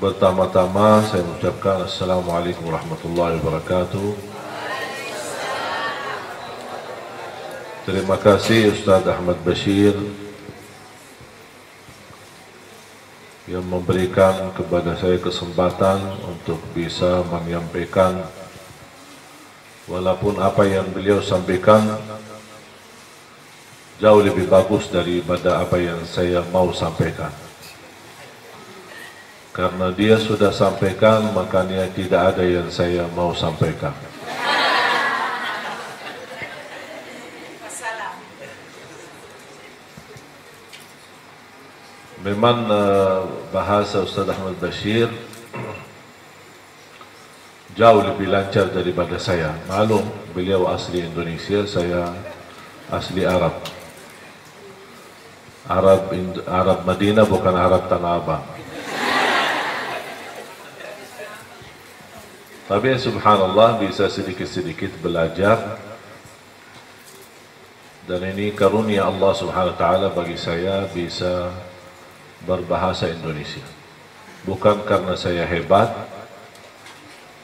Pertama-tama saya mengucapkan Assalamualaikum warahmatullahi wabarakatuh. Terima kasih Ustaz Ahmad Bashir yang memberikan kepada saya kesempatan untuk bisa menyampaikan, walaupun apa yang beliau sampaikan jauh lebih bagus daripada apa yang saya mau sampaikan. Karena dia sudah sampaikan, makanya tidak ada yang saya mau sampaikan. Memang bahasa Ustaz Ahmad Bashir jauh lebih lancar daripada saya. Maklum, beliau asli Indonesia, saya asli Arab. Arab Madinah, bukan Arab Tanah Abang. Tapi subhanallah bisa sedikit-sedikit belajar, dan ini karunia Allah subhanahu wa ta'ala bagi saya bisa berbahasa Indonesia. Bukan karena saya hebat,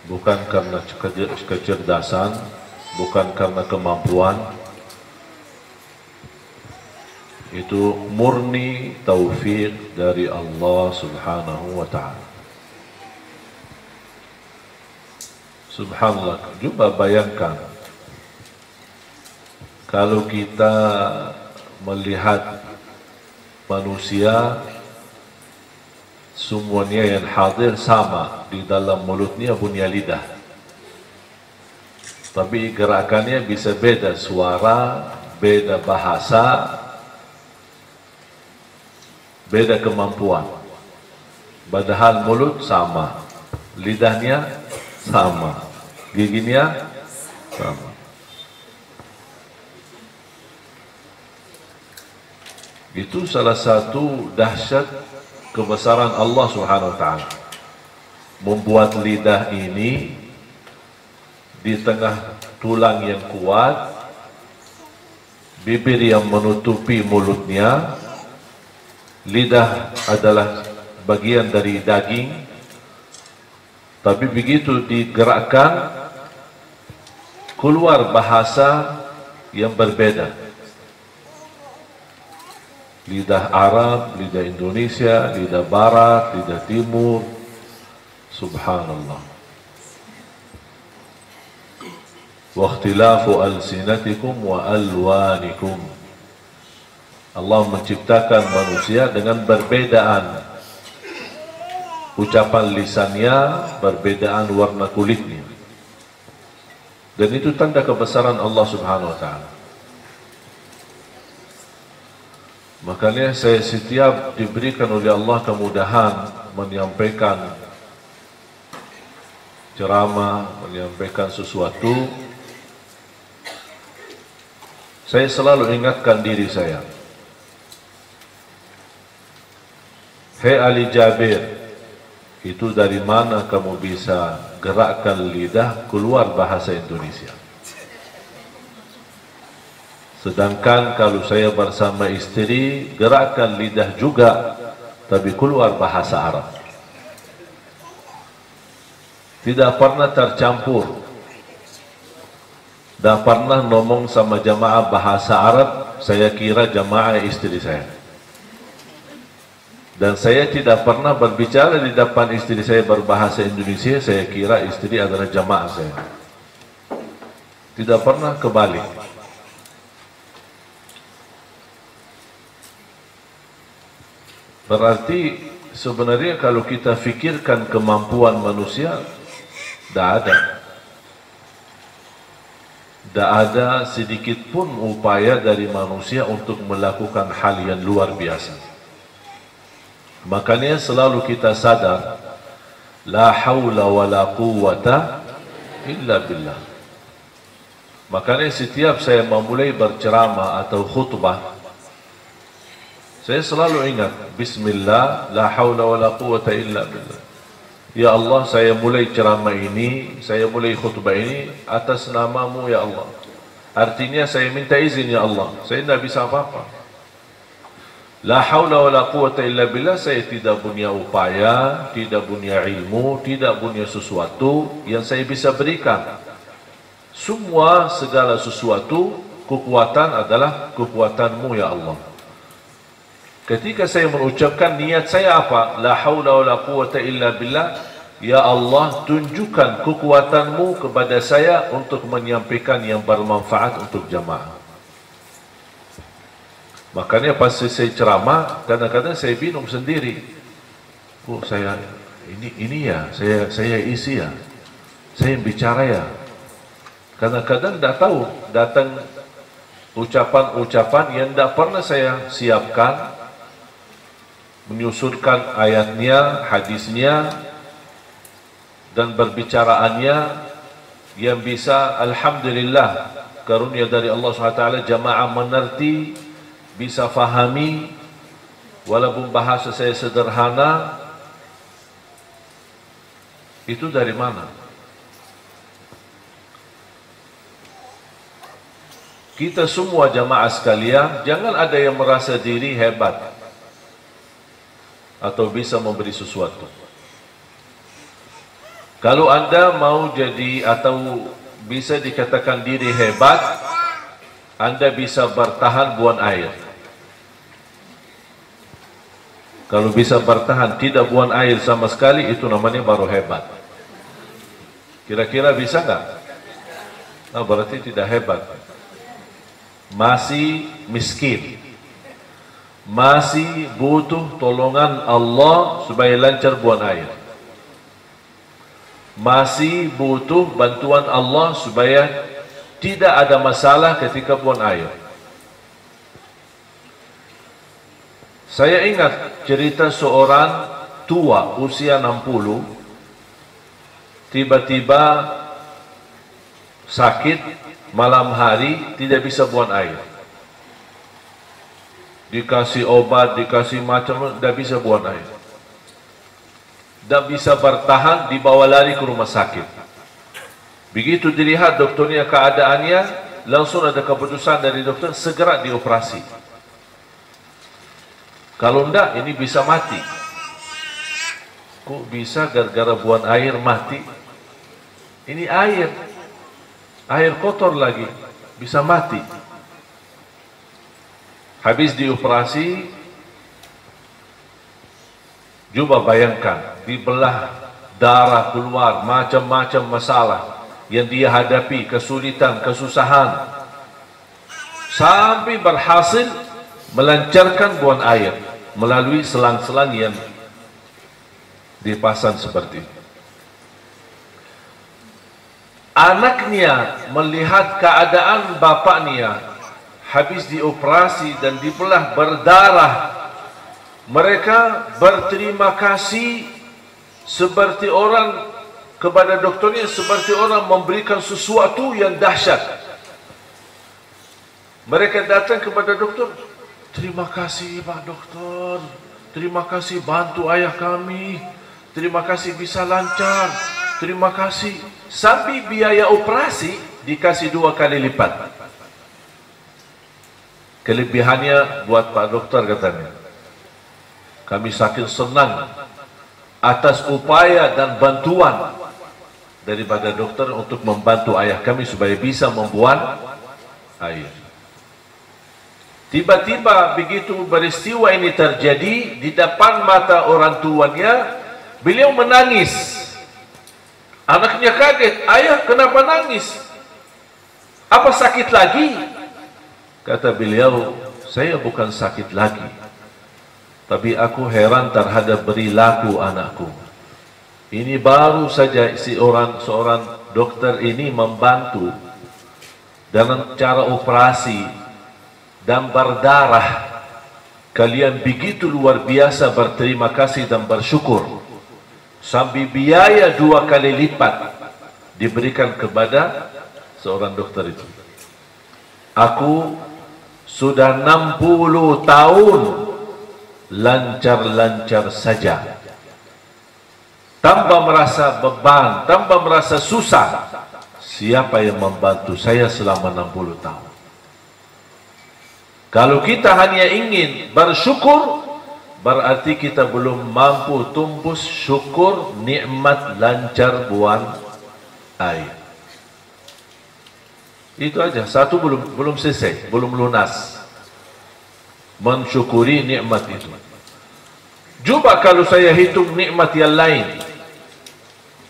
bukan karena kecerdasan, bukan karena kemampuan. Itu murni taufik dari Allah subhanahu wa ta'ala. Subhanallah, coba bayangkan kalau kita melihat manusia semuanya yang hadir sama, di dalam mulutnya punya lidah, tapi gerakannya bisa beda, suara, beda bahasa, beda kemampuan. Padahal mulut sama, lidahnya sama, giginya sama. Itu salah satu dahsyat kebesaran Allah Subhanahu wa ta'ala. Membuat lidah ini di tengah tulang yang kuat, bibir yang menutupi mulutnya. Lidah adalah bagian dari daging, tapi begitu digerakkan keluar bahasa yang berbeda. Lidah Arab, lidah Indonesia, lidah Barat, lidah Timur. Subhanallah. Wa ikhtilafu alsinatikum wa alwanikum. Allah menciptakan manusia dengan perbedaan ucapan lisannya, perbedaan warna kulitnya. Dan itu tanda kebesaran Allah Subhanahu wa ta'ala. Makanya saya setiap diberikan oleh Allah kemudahan menyampaikan ceramah, menyampaikan sesuatu, saya selalu ingatkan diri saya, hei Ali Jabir, itu dari mana kamu bisa gerakkan lidah keluar bahasa Indonesia? Sedangkan kalau saya bersama istri, gerakkan lidah juga, tapi keluar bahasa Arab. Tidak pernah tercampur. Tidak pernah ngomong sama jamaah bahasa Arab, saya kira jamaah istri saya. Dan saya tidak pernah berbicara di depan istri saya berbahasa Indonesia, saya kira istri adalah jamaah saya. Tidak pernah kebalik. Berarti sebenarnya kalau kita fikirkan kemampuan manusia, tidak ada. Tidak ada sedikit pun upaya dari manusia untuk melakukan hal yang luar biasa. Makanya selalu kita sadar, la haula wa la quwwata illa billah. Makanya setiap saya memulai berceramah atau khutbah, saya selalu ingat, Bismillah, la haula wa la quwwata illa billah. Ya Allah, saya mulai ceramah ini, saya mulai khutbah ini atas namamu ya Allah. Artinya saya minta izin ya Allah, saya tidak bisa apa-apa. La haula wa la quwata illa billah, saya tidak punya upaya, tidak punya ilmu, tidak punya sesuatu yang saya bisa berikan. Semua segala sesuatu, kekuatan adalah kekuatan-Mu ya Allah. Ketika saya mengucapkan niat saya apa? La haula wa la quwata illa billah, ya Allah, tunjukkan kekuatan-Mu kepada saya untuk menyampaikan yang bermanfaat untuk jamaah. Makanya pas saya ceramah, kadang-kadang saya bingung sendiri. Oh, saya ini ya, saya isi ya, saya yang bicara ya. Kadang-kadang tidak tahu, datang ucapan-ucapan yang tidak pernah saya siapkan, menyusunkan ayatnya, hadisnya, dan berbicaraannya yang bisa, alhamdulillah, karunia dari Allah SWT, jamaah mengerti, bisa fahami, walaupun bahasa saya sederhana. Itu dari mana? Kita semua jamaah sekalian, jangan ada yang merasa diri hebat atau bisa memberi sesuatu. Kalau Anda mau jadi atau bisa dikatakan diri hebat, Anda bisa bertahan buang air. Kalau bisa bertahan tidak buang air sama sekali, itu namanya baru hebat. Kira-kira bisa nggak? Nah, berarti tidak hebat. Masih miskin. Masih butuh tolongan Allah supaya lancar buang air. Masih butuh bantuan Allah supaya tidak ada masalah ketika buang air. Saya ingat cerita seorang tua usia 60 tiba-tiba sakit malam hari, tidak bisa buang air. Dikasih obat, dikasih macam, tidak bisa buang air. Tidak bisa bertahan, dibawa lari ke rumah sakit. Begitu dilihat dokternya keadaannya, langsung ada keputusan dari dokter, segera dioperasi. Kalau enggak, ini bisa mati. Kok bisa gara-gara buang air mati? Ini air kotor lagi, bisa mati. Habis dioperasi, coba bayangkan, dibelah, darah keluar, macam-macam masalah yang dia hadapi, kesulitan, kesusahan, sampai berhasil melancarkan buang air melalui selang-selang yang dipasang seperti itu. Anaknya melihat keadaan bapaknya habis dioperasi dan dibelah berdarah, mereka berterima kasih seperti orang kepada dokternya, seperti orang memberikan sesuatu yang dahsyat. Mereka datang kepada dokter, terima kasih Pak Dokter, terima kasih bantu ayah kami, terima kasih bisa lancar, terima kasih. Sampai biaya operasi dikasih 2 kali lipat. Kelebihannya buat Pak Dokter katanya, kami saking senang atas upaya dan bantuan daripada dokter untuk membantu ayah kami supaya bisa membuang air. Tiba-tiba begitu peristiwa ini terjadi di depan mata orang tuanya, beliau menangis. Anaknya kaget, ayah kenapa nangis? Apa sakit lagi? Kata beliau, saya bukan sakit lagi, tapi aku heran terhadap perilaku anakku. Ini baru saja seorang dokter ini membantu dalam cara operasi dan berdarah. Kalian begitu luar biasa berterima kasih dan bersyukur, sampai biaya 2 kali lipat diberikan kepada seorang dokter itu. Aku sudah 60 tahun lancar-lancar saja, tanpa merasa beban, tanpa merasa susah. Siapa yang membantu saya selama 60 tahun? Kalau kita hanya ingin bersyukur, berarti kita belum mampu tumpus syukur nikmat lancar buang air. Itu aja, satu belum selesai, belum lunas mensyukuri nikmat itu. Coba kalau saya hitung nikmat yang lain,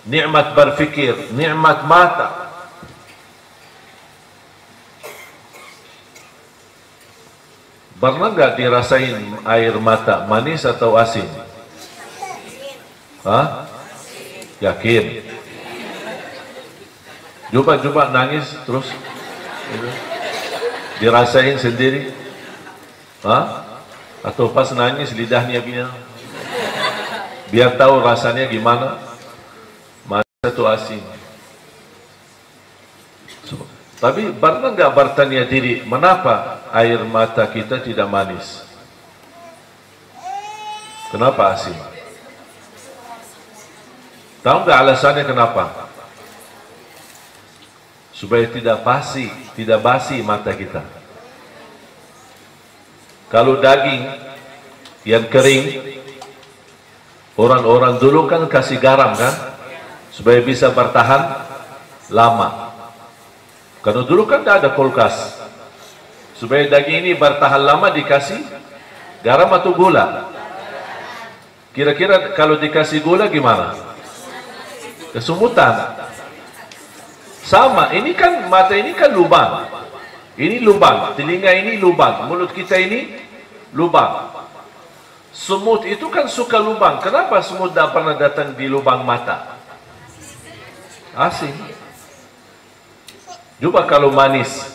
nikmat berfikir, nikmat mata. Pernah nggak dirasain air mata manis atau asin? Hah? Yakin? Coba nangis terus, dirasain sendiri? Hah? Atau pas nangis lidahnya gini, biar tahu rasanya gimana? Manis atau asin? Tapi pernah nggak bertanya diri, mengapa air mata kita tidak manis? Kenapa asin? Tahu nggak alasannya kenapa? Supaya tidak basi mata kita. Kalau daging yang kering, orang-orang dulu kan kasih garam kan, supaya bisa bertahan lama. Karena dulu kan tidak ada kulkas. Supaya daging ini bertahan lama dikasih garam atau gula. Kira-kira kalau dikasih gula gimana? Kesumutan. Sama, ini kan mata ini kan lubang. Ini lubang, telinga ini lubang, mulut kita ini lubang. Semut itu kan suka lubang. Kenapa semut tidak pernah datang di lubang mata? Asin. Coba kalau manis,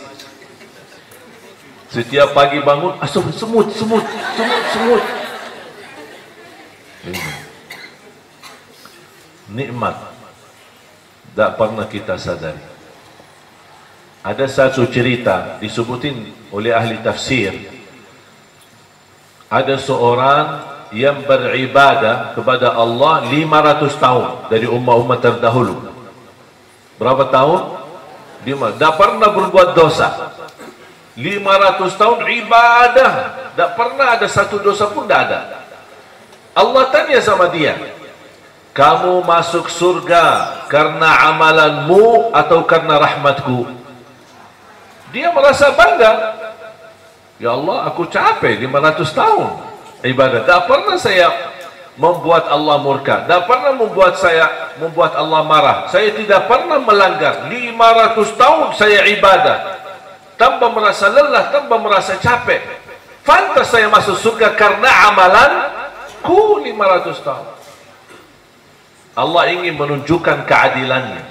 setiap pagi bangun, semut. Nikmat tidak pernah kita sadari. Ada satu cerita disebutin oleh ahli tafsir. Ada seorang yang beribadah kepada Allah 500 tahun dari umat-umat terdahulu. Berapa tahun? Tidak pernah berbuat dosa. 500 tahun ibadah, tidak pernah ada satu dosa pun, tidak ada. Allah tanya sama dia, kamu masuk surga karena amalanmu atau karena rahmatku? Dia merasa bangga. Ya Allah, aku capek 500 tahun ibadah, tidak pernah saya membuat Allah murka, tidak pernah membuat Allah marah. Saya tidak pernah melanggar. 500 tahun saya ibadah tanpa merasa lelah, tanpa merasa capek. Pantas saya masuk surga karena amalanku 500 tahun. Allah ingin menunjukkan keadilannya.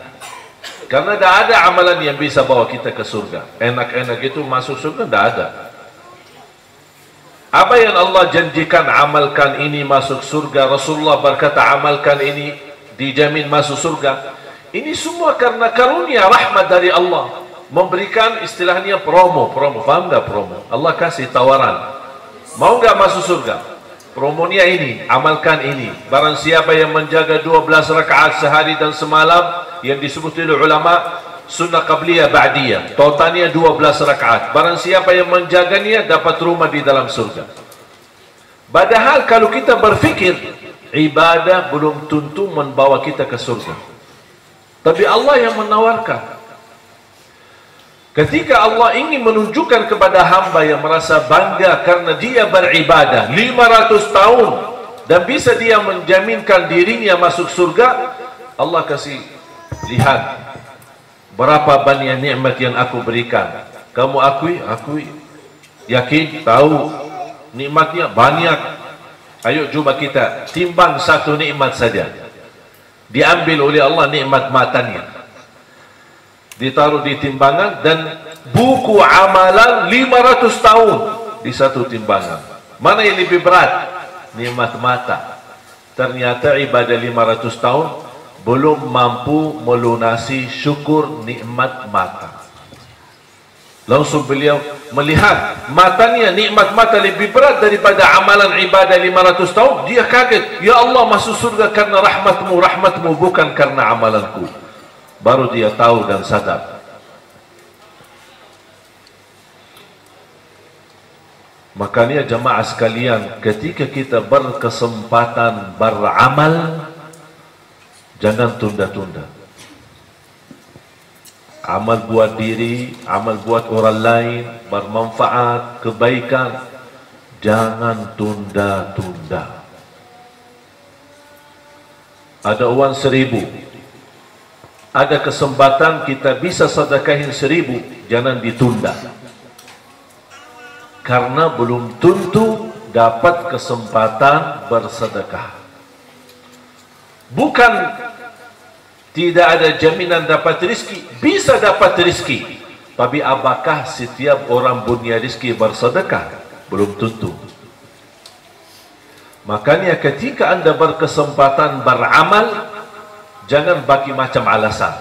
Karena tidak ada amalan yang bisa bawa kita ke surga. Enak-enak itu masuk surga tidak ada. Apa yang Allah janjikan, amalkan ini masuk surga. Rasulullah berkata amalkan ini dijamin masuk surga. Ini semua karena karunia rahmat dari Allah. Memberikan istilahnya promo. Faham nggak promo? Allah kasih tawaran. Mau nggak masuk surga? Promonya ini, amalkan ini. Barang siapa yang menjaga 12 rakaat sehari dan semalam, yang disebut oleh ulama sunnah qabliyah ba'diyah, totalnya 12 rakaat. Barang siapa yang menjaganya dapat rumah di dalam surga. Padahal kalau kita berfikir, ibadah belum tentu membawa kita ke surga. Tapi Allah yang menawarkan. Ketika Allah ingin menunjukkan kepada hamba yang merasa bangga karena dia beribadah 500 tahun dan bisa dia menjaminkan dirinya masuk surga, Allah kasih lihat berapa banyak nikmat yang aku berikan. Kamu akui? Yakin? Tahu nikmatnya banyak. Ayo coba kita timbang satu nikmat saja. Diambil oleh Allah nikmat matanya, ditaruh di timbangan, dan buku amalan 500 tahun di satu timbangan. Mana yang lebih berat? Nikmat mata. Ternyata ibadah 500 tahun belum mampu melunasi syukur nikmat mata. Langsung beliau melihat matanya, nikmat mata lebih berat daripada amalan ibadah 500 tahun. Dia kaget, ya Allah, masuk surga karena rahmatmu bukan karena amalanku. Baru dia tahu dan sadar. Makanya jemaah sekalian, ketika kita berkesempatan beramal, jangan tunda-tunda. Amal buat diri, amal buat orang lain, bermanfaat, kebaikan, jangan tunda-tunda. Ada uang 1.000, ada kesempatan kita bisa sedekahin 1.000, jangan ditunda. Karena belum tentu dapat kesempatan bersedekah. Bukan tidak ada jaminan dapat rezeki, bisa dapat rezeki. Tapi apakah setiap orang punya rezeki bersedekah? Belum tentu. Makanya ketika Anda berkesempatan beramal, jangan bagi macam alasan.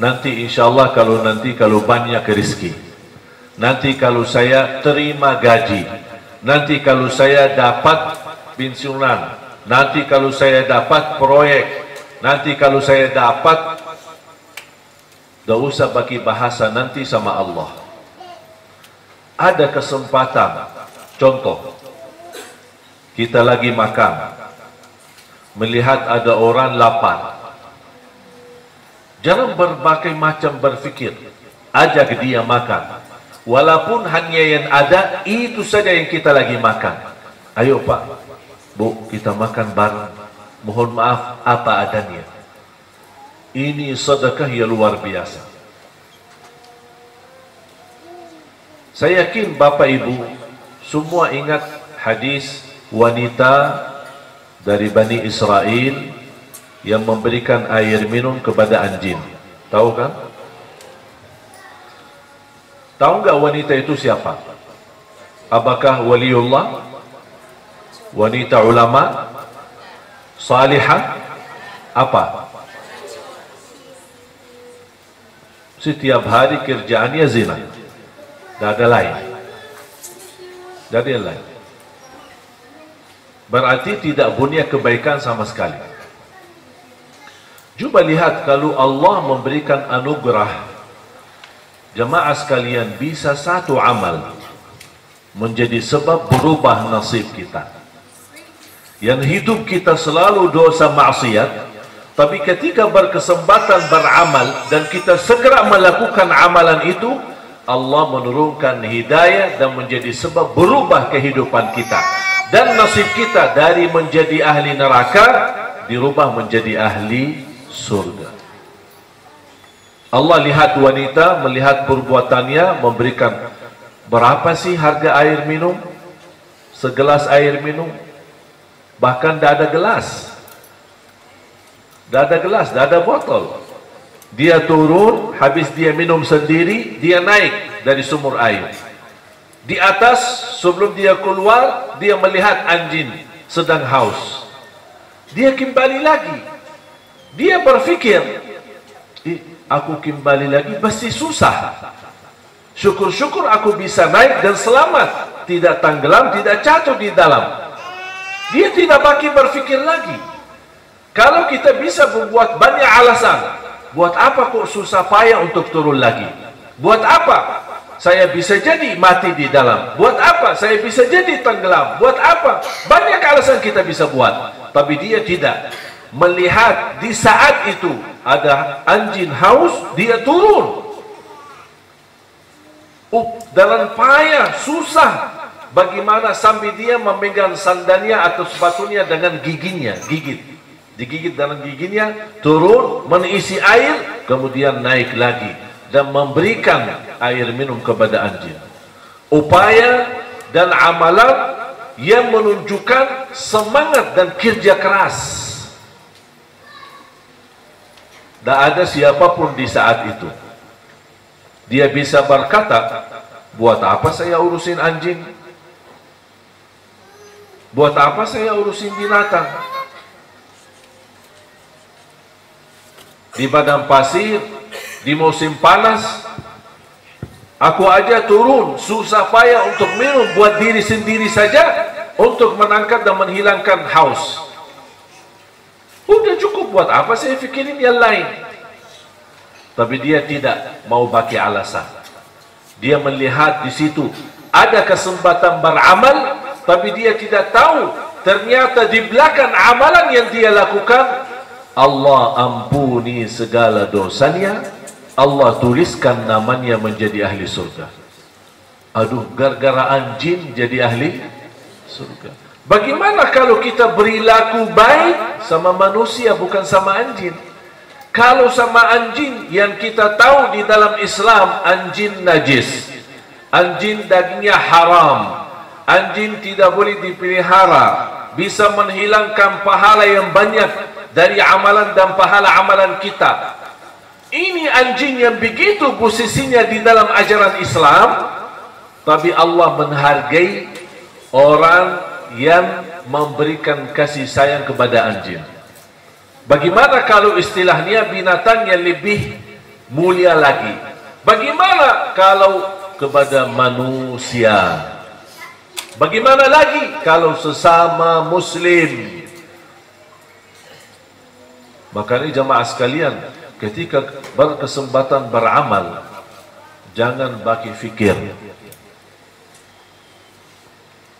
Nanti insyaAllah kalau banyak rezeki, nanti kalau saya terima gaji, nanti kalau saya dapat pensiunan, nanti kalau saya dapat proyek, nanti kalau saya dapat, tidak usah bagi bahasa nanti sama Allah. Ada kesempatan, contoh, kita lagi makan, melihat ada orang lapar, jangan berbagai macam berfikir, ajak dia makan. Walaupun hanya yang ada, itu saja yang kita lagi makan. Ayo Pak, Bu, kita makan bareng. Mohon maaf, apa adanya. Ini sedekah yang luar biasa. Saya yakin Bapak Ibu semua ingat hadis wanita dari Bani Israel yang memberikan air minum kepada anjing. Tahu kan? Tahu nggak wanita itu siapa? Apakah waliullah? Wanita ulama? Salihah? Apa? Setiap hari kerjaannya zina. Tidak ada lain. Tidak ada yang lain. Berarti tidak punya kebaikan sama sekali. Coba lihat kalau Allah memberikan anugerah, jemaah sekalian, bisa satu amal menjadi sebab berubah nasib kita. Yang hidup kita selalu dosa maksiat, tapi ketika berkesempatan beramal dan kita segera melakukan amalan itu, Allah menurunkan hidayah dan menjadi sebab berubah kehidupan kita. Dan nasib kita dari menjadi ahli neraka dirubah menjadi ahli surga. Allah lihat wanita, melihat perbuatannya, memberikan berapa sih harga air minum? Segelas air minum. Bahkan tidak ada gelas. Tidak ada gelas, tidak ada botol. Dia turun, habis dia minum sendiri, dia naik dari sumur air. Di atas, sebelum dia keluar, dia melihat anjing sedang haus. Dia kembali lagi. Dia berfikir, aku kembali lagi pasti susah. Syukur-syukur aku bisa naik dan selamat, tidak tenggelam, tidak jatuh di dalam. Dia tidak bagi berfikir lagi. Kalau kita bisa membuat banyak alasan, buat apa kok susah payah untuk turun lagi? Buat apa saya bisa jadi mati di dalam? Buat apa saya bisa jadi tenggelam? Buat apa? Banyak alasan kita bisa buat. Tapi dia tidak. Melihat di saat itu ada anjing haus, dia turun. Dalam payah, susah. Bagaimana sambil dia memegang sandalnya atau sepatunya dengan giginya, digigit dalam giginya, turun, mengisi air, kemudian naik lagi dan memberikan air minum kepada anjing. Upaya dan amalan yang menunjukkan semangat dan kerja keras. Tak ada siapapun di saat itu. Dia bisa berkata, buat apa saya urusin anjing? Buat apa saya urusin binatang? Di padang pasir, di musim panas, aku aja turun susah payah untuk minum buat diri sendiri saja, untuk menangkap dan menghilangkan haus. Udah cukup, buat apa saya pikirin yang lain? Tapi dia tidak mau pakai alasan. Dia melihat di situ ada kesempatan beramal, tapi dia tidak tahu ternyata di belakang amalan yang dia lakukan, Allah ampuni segala dosanya, Allah tuliskan namanya menjadi ahli surga. Aduh, gara-gara anjing jadi ahli surga. Bagaimana kalau kita berilaku baik sama manusia, bukan sama anjing? Kalau sama anjing yang kita tahu di dalam Islam, anjing najis, anjing dagingnya haram, anjing tidak boleh dipelihara, bisa menghilangkan pahala yang banyak dari amalan dan pahala amalan kita. Ini anjing yang begitu posisinya di dalam ajaran Islam, tapi Allah menghargai orang yang memberikan kasih sayang kepada anjing. Bagaimana kalau istilahnya binatang yang lebih mulia lagi? Bagaimana kalau kepada manusia? Bagaimana lagi kalau sesama muslim? Makanya jamaah sekalian, ketika berkesempatan beramal, jangan bagi fikir.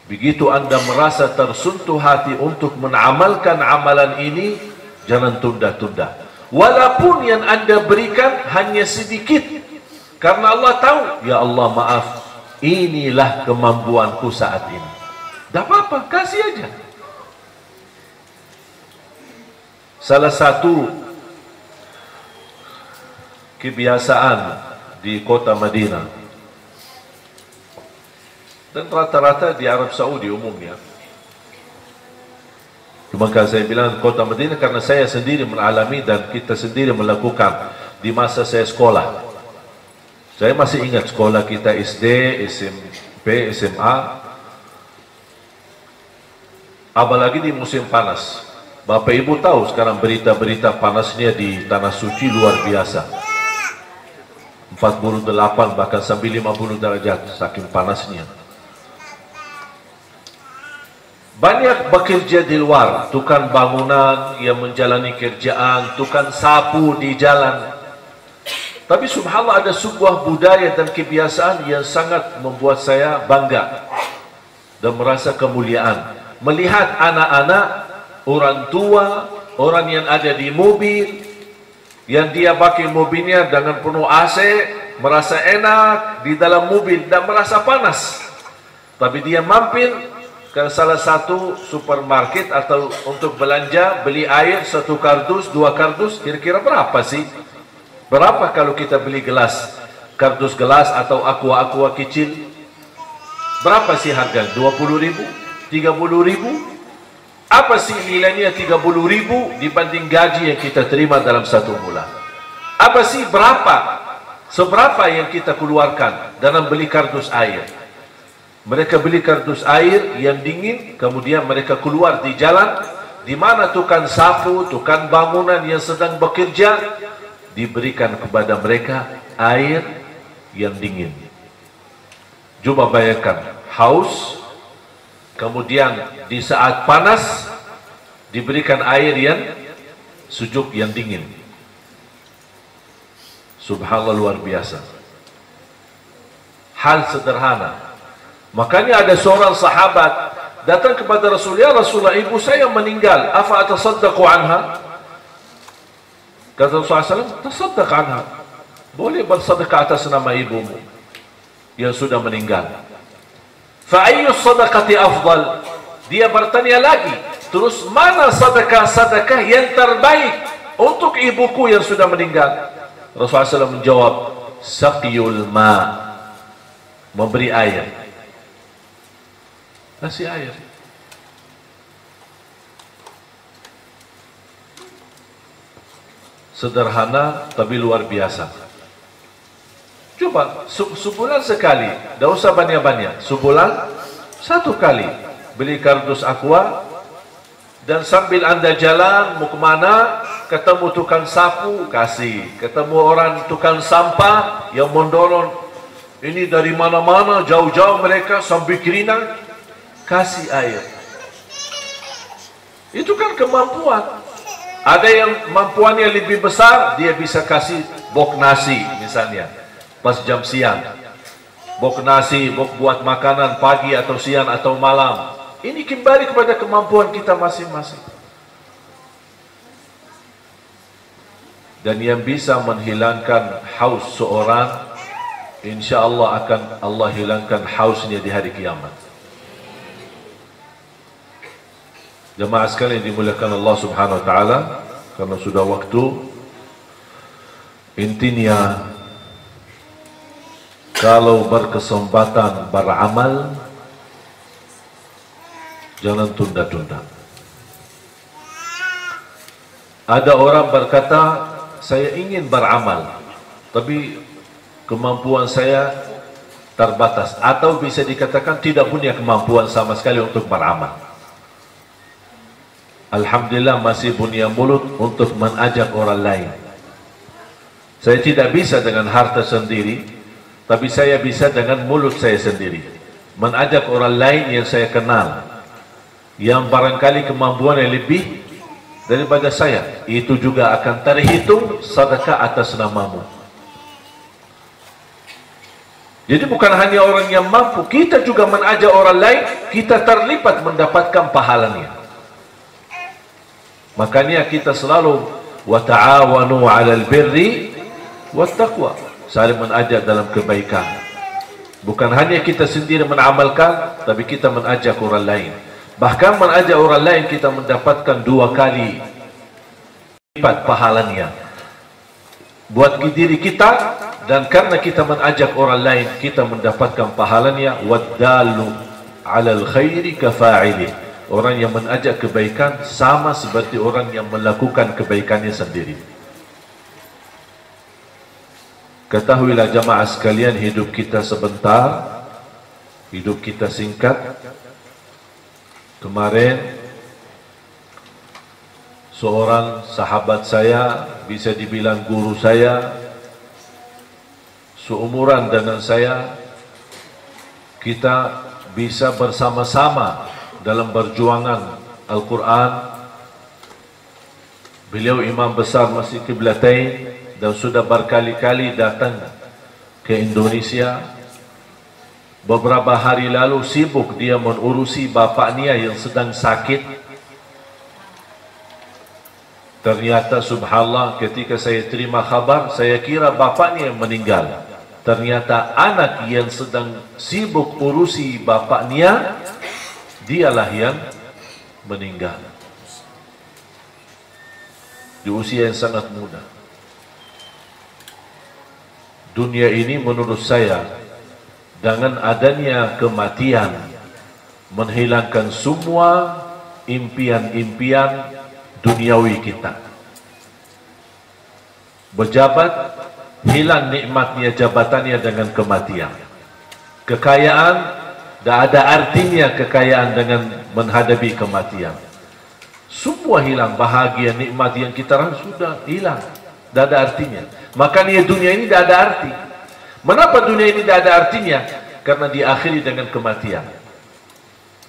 Begitu Anda merasa tersentuh hati untuk mengamalkan amalan ini, jangan tunda-tunda. Walaupun yang Anda berikan hanya sedikit, karena Allah tahu, ya Allah maaf, inilah kemampuanku saat ini. Tak apa-apa, kasih aja. Salah satu kebiasaan di kota Madinah, dan rata-rata di Arab Saudi umumnya, maka saya bilang kota Madinah karena saya sendiri mengalami dan kita sendiri melakukan di masa saya sekolah. Saya masih ingat sekolah kita SD, SMP, SMA, apalagi di musim panas. Bapak Ibu tahu sekarang berita-berita panasnya di Tanah Suci luar biasa. 48 bahkan sampai 50 derajat saking panasnya. Banyak bekerja di luar, tukang bangunan yang menjalani kerjaan, tukang sapu di jalan. Tapi subhanallah ada sebuah budaya dan kebiasaan yang sangat membuat saya bangga dan merasa kemuliaan. Melihat anak-anak, orang tua, orang yang ada di mobil, yang dia pakai mobilnya dengan penuh AC, merasa enak di dalam mobil dan merasa panas. Tapi dia mampir ke salah satu supermarket atau untuk belanja, beli air 1 kardus, 2 kardus, kira-kira berapa sih? Berapa kalau kita beli gelas, kardus gelas atau aqua kecil? Berapa sih harga? 20.000? 30.000? Apa sih nilainya 30.000 dibanding gaji yang kita terima dalam 1 bulan? Apa sih seberapa yang kita keluarkan dalam beli kardus air? Mereka beli kardus air yang dingin, kemudian mereka keluar di jalan, di mana tukang sapu, tukang bangunan yang sedang bekerja, diberikan kepada mereka air yang dingin. Coba bayangkan, haus, kemudian di saat panas diberikan air yang sejuk, yang dingin. Subhanallah, luar biasa. Hal sederhana. Makanya ada seorang sahabat datang kepada Rasulullah, Rasulullah, ibu saya meninggal, afa atasaddaqu anha? Kata Rasulullah SAW, tasaddaq anha. Boleh bersedekah atas nama ibumu yang sudah meninggal. Fa ayyu sadaqati afdal? Dia bertanya lagi, terus mana sedekah-sedekah yang terbaik untuk ibuku yang sudah meninggal? Rasulullah SAW menjawab, saqiyul ma, memberi air. Kasih air. Sederhana tapi luar biasa. Coba sebulan sekali, tidak usah banyak-banyak, sebulan 1 kali beli kardus aqua, dan sambil Anda jalan mau kemana, ketemu tukang sapu, kasih. Ketemu orang tukang sampah yang mendorong ini dari mana-mana, jauh-jauh mereka sambil keringat, kasih air. Itu kan kemampuan. Ada yang mampuannya lebih besar, dia bisa kasih bok nasi misalnya pas jam siang. bok nasi, bok buat makanan pagi atau siang atau malam. Ini kembali kepada kemampuan kita masing-masing. Dan yang bisa menghilangkan haus seorang, insya Allah akan Allah hilangkan hausnya di hari kiamat. Jemaah sekalian dimuliakan Allah Subhanahu wa taala, karena sudah waktu, intinya kalau berkesempatan beramal, jangan tunda-tunda. Ada orang berkata, saya ingin beramal, tapi kemampuan saya terbatas, atau bisa dikatakan tidak punya kemampuan sama sekali untuk beramal. Alhamdulillah masih punya mulut untuk mengajak orang lain. Saya tidak bisa dengan harta sendiri, tapi saya bisa dengan mulut saya sendiri, mengajak orang lain yang saya kenal, yang barangkali kemampuannya lebih daripada saya. Itu juga akan terhitung sedekah atas namamu. Jadi bukan hanya orang yang mampu, kita juga mengajak orang lain, kita terlibat mendapatkan pahalanya. Makanya kita selalu wa ta'awanu 'alal birri wat taqwa, saling mengajak dalam kebaikan. Bukan hanya kita sendiri mengamalkan, tapi kita mengajak orang lain. Bahkan mengajak orang lain kita mendapatkan 2 kali lipat pahalanya buat diri kita, dan karena kita mengajak orang lain kita mendapatkan pahalanya. Waddalu 'alal khairi kafa'ili, orang yang mengajak kebaikan sama seperti orang yang melakukan kebaikannya sendiri. Ketahuilah jamaah sekalian, hidup kita sebentar, hidup kita singkat. Kemarin seorang sahabat saya, bisa dibilang guru saya, seumuran dengan saya, kita bisa bersama-sama dalam perjuangan Al-Quran. Beliau imam besar Masjid Qiblatain dan sudah berkali-kali datang ke Indonesia. Beberapa hari lalu sibuk dia mengurusi bapaknya yang sedang sakit. Ternyata subhanallah, ketika saya terima kabar, saya kira bapaknya yang meninggal. Ternyata anak yang sedang sibuk urusi bapaknya, dialah yang meninggal di usia yang sangat muda. Dunia ini menurut saya, dengan adanya kematian, menghilangkan semua impian-impian duniawi kita. Berjabat, hilang nikmatnya jabatannya dengan kematian. Kekayaan, tidak ada artinya kekayaan dengan menghadapi kematian. Semua hilang, bahagia, nikmat yang kita rasakan sudah hilang, tidak ada artinya. Makanya dunia ini tidak ada arti. Mengapa dunia ini tidak ada artinya? Karena diakhiri dengan kematian.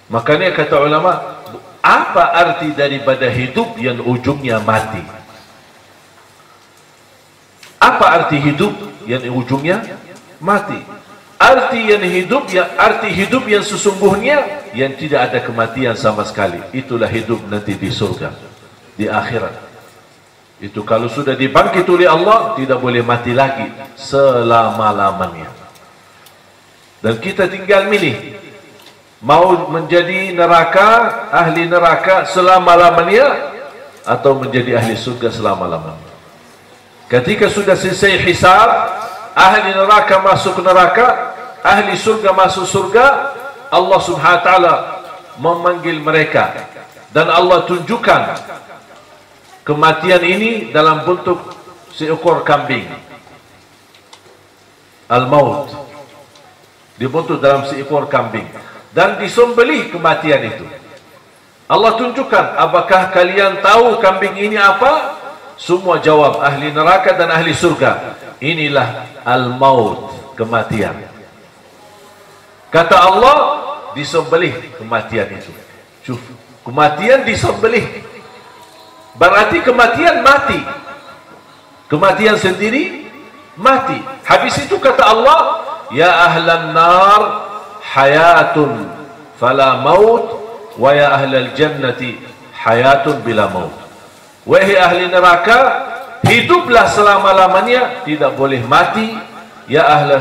Makanya kata ulama, apa arti daripada hidup yang ujungnya mati? Apa arti hidup yang ujungnya mati? Arti hidup yang sesungguhnya yang tidak ada kematian sama sekali. Itulah hidup nanti di surga, di akhirat. Itu kalau sudah dibangkit oleh Allah, tidak boleh mati lagi selama-lamanya. Dan kita tinggal milih, mau menjadi neraka, ahli neraka selama-lamanya, atau menjadi ahli surga selama-lamanya. Ketika sudah selesai hisab, ahli neraka masuk neraka, ahli surga masuk surga, Allah subhanahu wa ta'ala memanggil mereka, dan Allah tunjukkan kematian ini dalam bentuk seekor kambing. Al-maut dibentuk dalam seekor kambing, dan disembelih kematian itu. Allah tunjukkan, apakah kalian tahu kambing ini apa? Semua jawab, ahli neraka dan ahli surga. Inilah al-maut, kematian. Kata Allah, disembelih kematian itu. Cuf, kematian disembelih. Berarti kematian mati. Kematian sendiri mati. Habis itu kata Allah, ya ahlan nar hayatun fala maut wa ya ahlal jannati hayatun bila maut. Wahai ahli neraka, hiduplah selama-lamanya, tidak boleh mati. Ya ahli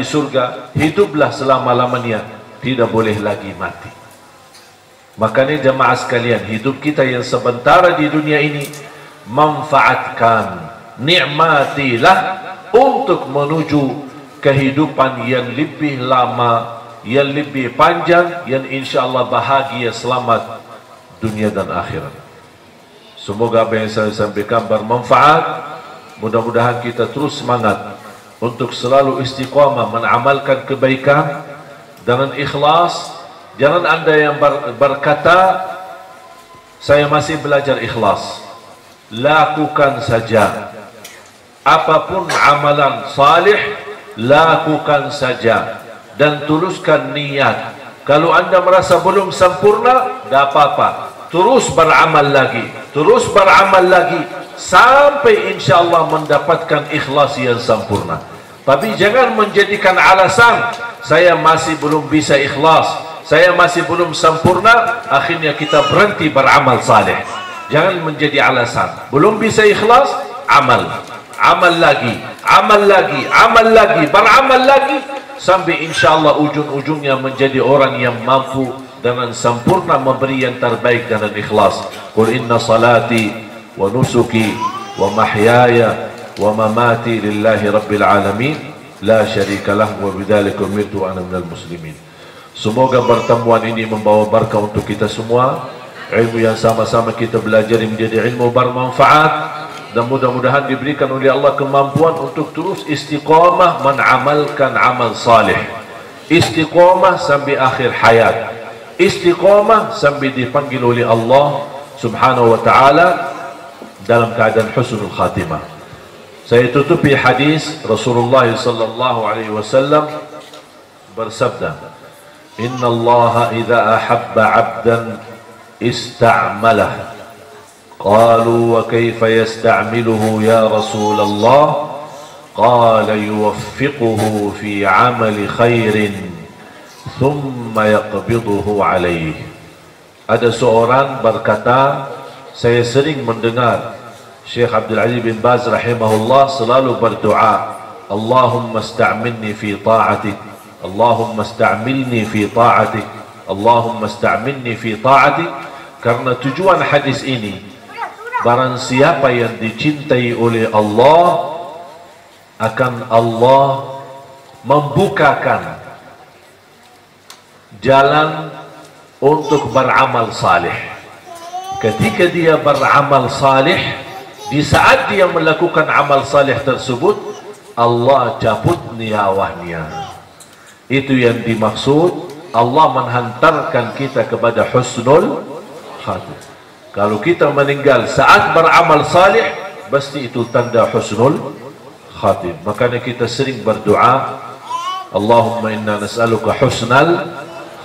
surga, hiduplah selama-lamanya, tidak boleh lagi mati. Makanya jemaah sekalian, hidup kita yang sementara di dunia ini, manfaatkan, nikmatilah untuk menuju kehidupan yang lebih lama, yang lebih panjang, yang insyaAllah bahagia, selamat dunia dan akhirat. Semoga apa yang saya sampaikan bermanfaat. Mudah-mudahan kita terus semangat untuk selalu istiqamah mengamalkan kebaikan dengan ikhlas. Jangan anda yang berkata, saya masih belajar ikhlas. Lakukan saja. Apapun amalan salih, lakukan saja. Dan tuluskan niat. Kalau anda merasa belum sempurna, tidak apa-apa. Terus beramal lagi. Terus beramal lagi. Sampai insyaAllah mendapatkan ikhlas yang sempurna. Tapi jangan menjadikan alasan, saya masih belum bisa ikhlas, saya masih belum sempurna, akhirnya kita berhenti beramal saleh. Jangan menjadi alasan. Belum bisa ikhlas, amal. Amal lagi, amal lagi, amal lagi, beramal lagi, sampai insyaAllah ujung-ujungnya menjadi orang yang mampu dengan sempurna memberi yang terbaik dengan ikhlas. Qul inna salati wa nusuki wa mahyaya wa mamati lillahi rabbil alamin la syarika lah wa bidzalika umirtu ana minal muslimin. Semoga pertemuan ini membawa berkah untuk kita semua. Ilmu yang sama-sama kita belajar menjadi ilmu bermanfaat, dan mudah-mudahan diberikan oleh Allah kemampuan untuk terus istiqamah mengamalkan amal salih. Istiqamah sampai akhir hayat. Istiqamah sampai dipanggil oleh Allah Subhanahu wa ta'ala dalam keadaan husnul khatimah. Saya tutupi hadis Rasulullah sallallahu alaihi wasallam bersabda, "Inna Allah idza ahabba 'abdan ista'malah." Qalu wa kayfa yasta'miluhu ya Rasulullah? Qala yuwaffiquhu fi 'amali khairin thumma yaqbiduhu 'alayhi. Ada seorang berkata, saya sering mendengar Syekh Abdul Aziz bin Baz rahimahullah selalu berdoa, Allahumma sta'milni fi ta'atik, Allahumma sta'milni fi ta'atik, Allahumma sta'milni fi ta'atik. Karena tujuan hadis ini, barang siapa yang dicintai oleh Allah, akan Allah membukakan jalan untuk beramal salih. Ketika dia beramal salih, di saat dia melakukan amal salih tersebut, Allah cabut nyawanya. Itu yang dimaksud, Allah menghantarkan kita kepada husnul khatimah. Kalau kita meninggal saat beramal salih, pasti itu tanda husnul khatimah. Makanya kita sering berdoa, Allahumma inna nas'aluka husnal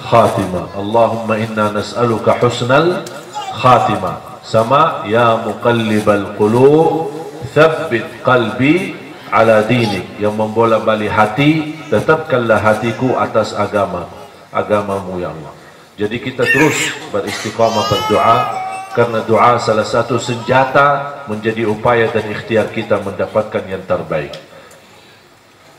khatimah, Allahumma inna nas'aluka husnal khatimah. Sama, ya muqallibal qulub thabbit qalbi ala dinik. Yang membolak-balik hati, tetapkanlah hatiku atas agamamu ya Allah. Jadi kita terus beristiqamah berdoa, karena doa salah satu senjata menjadi upaya dan ikhtiar kita mendapatkan yang terbaik.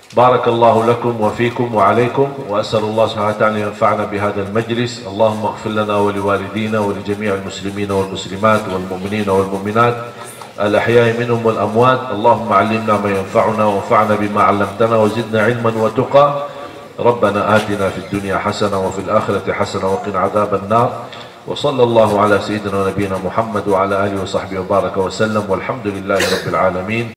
Barakallahu lakum wa fikum wa alaikum, wa as'alullah subhanahu wa ta'ala yanfa'ana bihadzal majlis. Allahumma ighfir lana wa liwalidina wa li jami'il muslimina wal muslimat wal mu'minina wal mu'minat al ahya'i minhum wal amwat. Allahumma 'allimna ma yanfa'una wa anfa'na bima 'allamtana wa zidna 'ilman wa tuqa. Rabbana atina fid dunya hasanah wa fil akhirati hasanah wa qina 'adzaban nar. Wa sallallahu ala sayyidina wa nabiyyina Muhammad wa ala alihi wa sahbihi wa baraka wa sallam, walhamdulillahi rabbil alamin.